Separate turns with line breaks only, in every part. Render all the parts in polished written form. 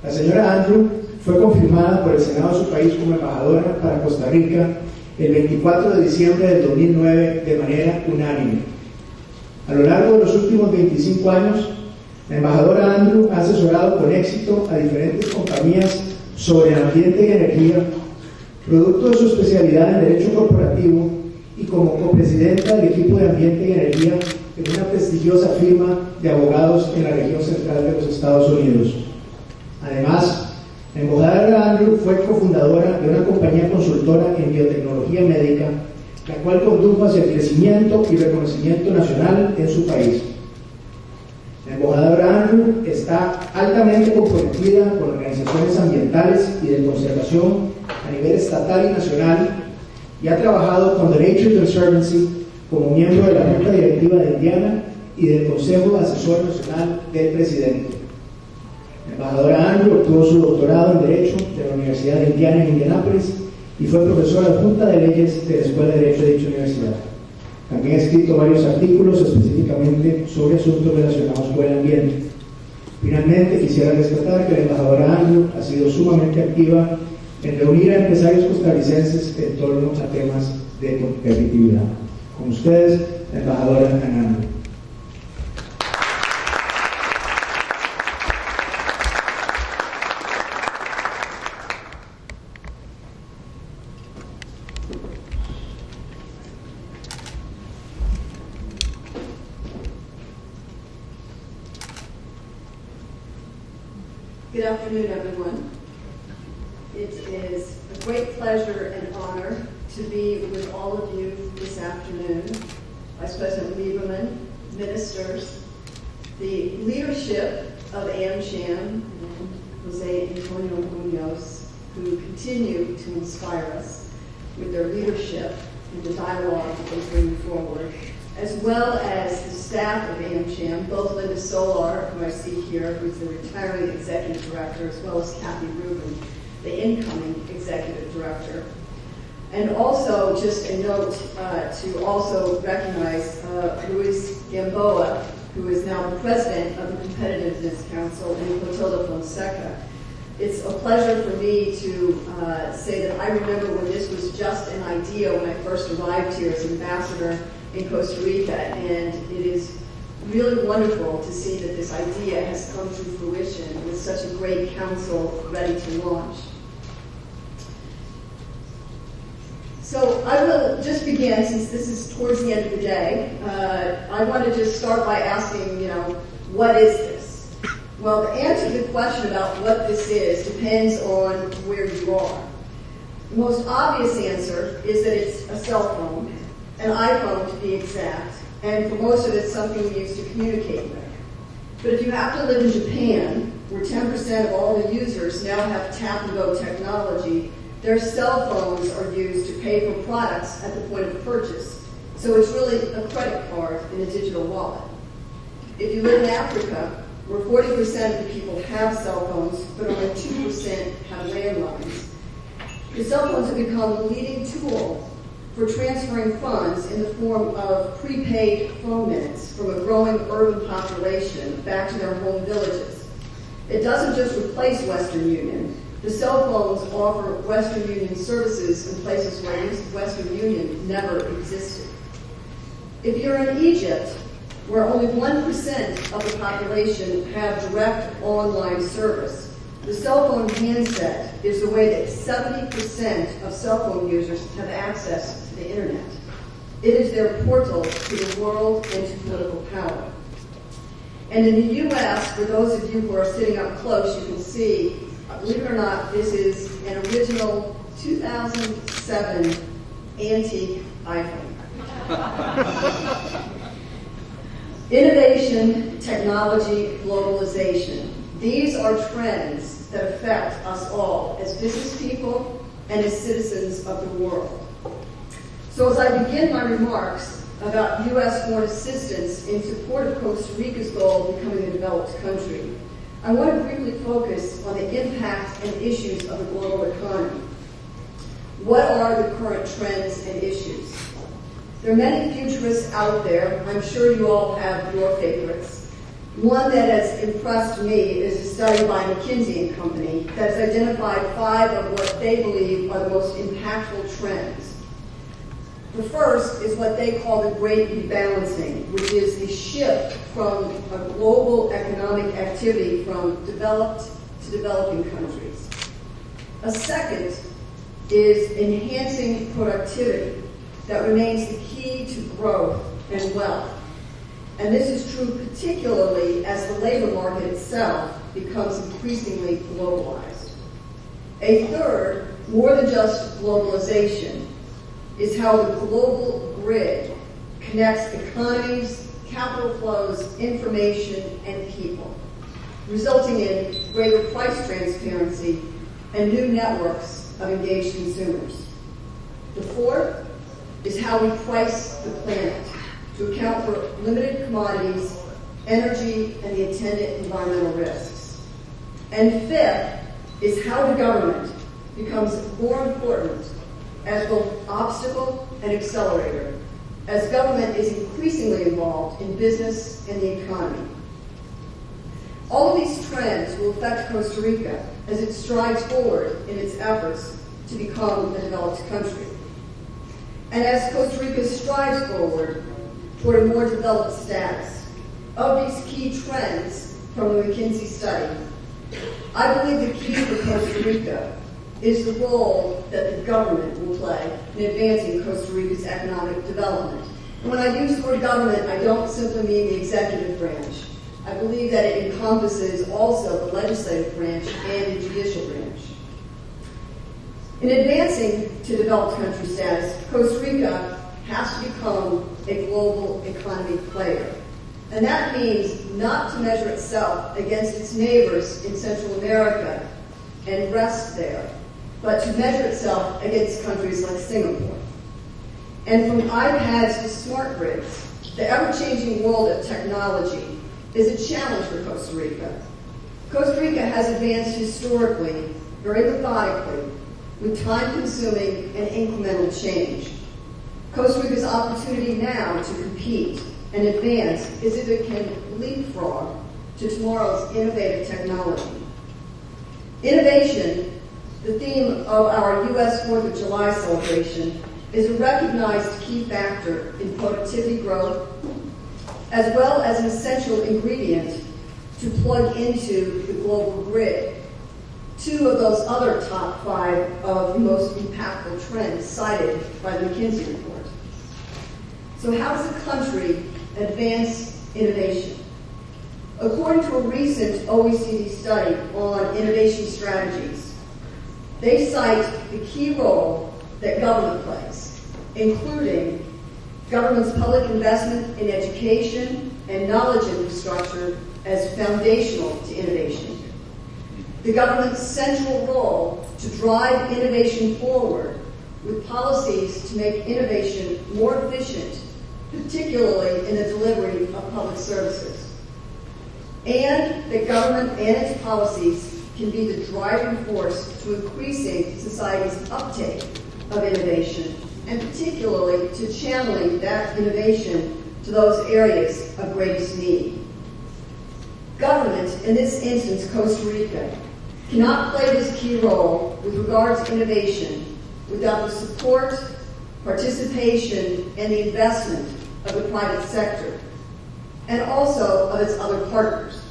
La señora Andrew fue confirmada por el Senado de su país como embajadora para Costa Rica el 24 de diciembre del 2009 de manera unánime. A lo largo de los últimos 25 años, la embajadora Andrew ha asesorado con éxito a diferentes compañías sobre el ambiente y energía, producto de su especialidad en Derecho Corporativo y como copresidenta del equipo de Ambiente y Energía en una prestigiosa firma de abogados en la región central de los Estados Unidos. Además, la embajadora Andrew fue cofundadora de una compañía consultora en biotecnología médica, la cual condujo hacia el crecimiento y reconocimiento nacional en su país. La embajadora Andrew está altamente comprometida con organizaciones ambientales y de conservación a nivel estatal y nacional y ha trabajado con The Nature Conservancy como miembro de la Junta Directiva de Indiana y del Consejo Asesor Nacional del Presidente. La embajadora Andrew obtuvo su doctorado en Derecho de la Universidad de Indiana en Indianápolis y fue profesora adjunta de leyes de la Escuela de Derecho de dicha universidad. También ha escrito varios artículos específicamente sobre asuntos relacionados con el ambiente. Finalmente, quisiera rescatar que la embajadora Andrew ha sido sumamente activa en reunir a empresarios costarricenses en torno a temas de competitividad. Con ustedes, la embajadora Anne Andrew.
Good afternoon, everyone. It is a great pleasure and honor to be with all of you this afternoon. Vice President Lieberman, ministers, the leadership of AmCham, and Jose Antonio Munoz, who continue to inspire us with their leadership and the dialogue that they bring forward, as well as the staff of AmCham, both Linda Solar, who I see here, who's the retiring executive director, as well as Kathy Rubin, the incoming executive director. And also, just a note to also recognize Luis Gamboa, who is now the president of the Competitiveness Council, and Clotilda Fonseca. It's a pleasure for me to say that I remember when this was just an idea when I first arrived here as ambassador in Costa Rica, and it is really wonderful to see that this idea has come to fruition with such a great council ready to launch. So I will just begin, since this is towards the end of the day, I want to just start by asking, what is this? Well, the answer to the question about what this is depends on where you are. The most obvious answer is that it's a cell phone, an iPhone to be exact, and for most of it, something we use to communicate with. But if you happen to live in Japan, where 10% of all the users now have tap-and-go technology, their cell phones are used to pay for products at the point of purchase. So it's really a credit card in a digital wallet. If you live in Africa, where 40% of the people have cell phones, but only 2% have landlines, the cell phones have become the leading tool for transferring funds in the form of prepaid phone minutes from a growing urban population back to their home villages. It doesn't just replace Western Union. The cell phones offer Western Union services in places where Western Union never existed. If you're in Egypt, where only 1% of the population have direct online service, the cell phone handset is the way that 70% of cell phone users have access to the internet. It is their portal to the world and to political power. And in the U.S., for those of you who are sitting up close, you can see, believe it or not, this is an original 2007 antique iPhone. Innovation, technology, globalization. These are trends that affect us all as business people and as citizens of the world. So as I begin my remarks about U.S. foreign assistance in support of Costa Rica's goal of becoming a developed country, I want to briefly focus on the impact and issues of the global economy. What are the current trends and issues? There are many futurists out there. I'm sure you all have your favorites. One that has impressed me is a study by McKinsey & Company that has identified 5 of what they believe are the most impactful trends. The first is what they call the Great Rebalancing, which is the shift from a global economic activity from developed to developing countries. A second is enhancing productivity that remains the key to growth and wealth. And this is true particularly as the labor market itself becomes increasingly globalized. A third, more than just globalization, is how the global grid connects economies, capital flows, information, and people, resulting in greater price transparency and new networks of engaged consumers. The fourth is how we price the planet to account for limited commodities, energy, and the attendant environmental risks. And fifth is how the government becomes more important as both obstacle and accelerator, as government is increasingly involved in business and the economy. All of these trends will affect Costa Rica as it strides forward in its efforts to become a developed country. And as Costa Rica strives forward toward a more developed status, of these key trends from the McKinsey study, I believe the key for Costa Rica is the role that the government will play in advancing Costa Rica's economic development. And when I use the word government, I don't simply mean the executive branch. I believe that it encompasses also the legislative branch and the judicial branch. In advancing to developed country status, Costa Rica has to become a global economy player. And that means not to measure itself against its neighbors in Central America and rest there, but to measure itself against countries like Singapore. And from iPads to smart grids, the ever-changing world of technology is a challenge for Costa Rica. Costa Rica has advanced historically, very methodically, with time-consuming and incremental change. Costa Rica's opportunity now to compete and advance is if it can leapfrog to tomorrow's innovative technology. Innovation, the theme of our U.S. 4th of July celebration, is a recognized key factor in productivity growth, as well as an essential ingredient to plug into the global grid. 2 of those other top 5 of the most impactful trends cited by the McKinsey report. So how does a country advance innovation? According to a recent OECD study on innovation strategies, they cite the key role that government plays, including government's public investment in education and knowledge infrastructure as foundational to innovation. The government's central role to drive innovation forward with policies to make innovation more efficient, particularly in the delivery of public services. And that government and its policies can be the driving force to increasing society's uptake of innovation, and particularly to channeling that innovation to those areas of greatest need. Government, in this instance Costa Rica, cannot play this key role with regard to innovation without the support, participation, and the investment of the private sector, and also of its other partners.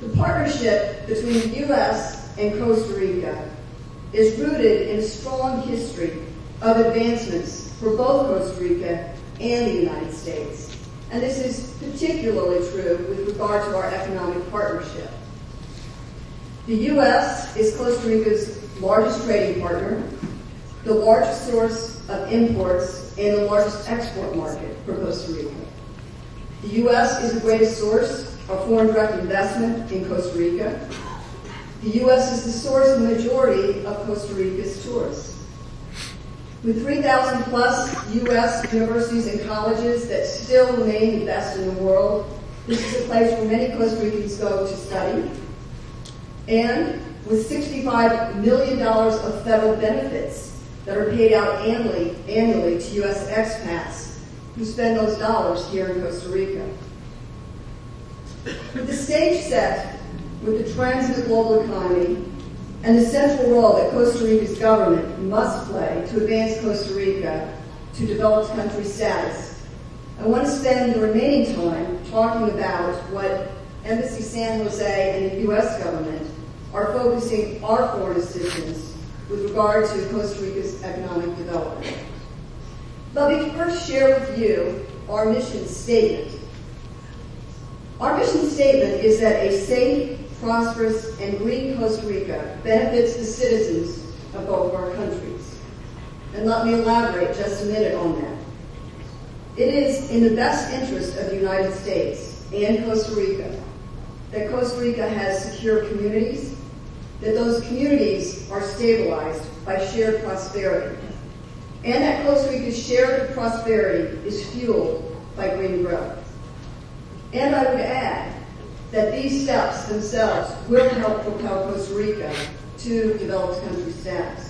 The partnership between the U.S. and Costa Rica is rooted in a strong history of advancements for both Costa Rica and the United States. And this is particularly true with regard to our economic partnership. The U.S. is Costa Rica's largest trading partner, the largest source of imports, and the largest export market for Costa Rica. The U.S. is the greatest source of foreign direct investment in Costa Rica. The U.S. is the source of the majority of Costa Rica's tourists. With 3,000 plus U.S. universities and colleges that still remain the best in the world, this is a place where many Costa Ricans go to study. And with $65 million of federal benefits that are paid out annually to U.S. expats who spend those dollars here in Costa Rica. With the stage set with the trends in the global economy and the central role that Costa Rica's government must play to advance Costa Rica to developed country status, I want to spend the remaining time talking about what Embassy San Jose and the U.S. government are focusing our foreign assistance with regard to Costa Rica's economic development. Let me first share with you our mission statement. Our mission statement is that a safe, prosperous, and green Costa Rica benefits the citizens of both our countries. And let me elaborate just a minute on that. It is in the best interest of the United States and Costa Rica that Costa Rica has secure communities, that those communities are stabilized by shared prosperity, and that Costa Rica's shared prosperity is fueled by green growth. And I would add that these steps themselves will help propel Costa Rica to developed country status.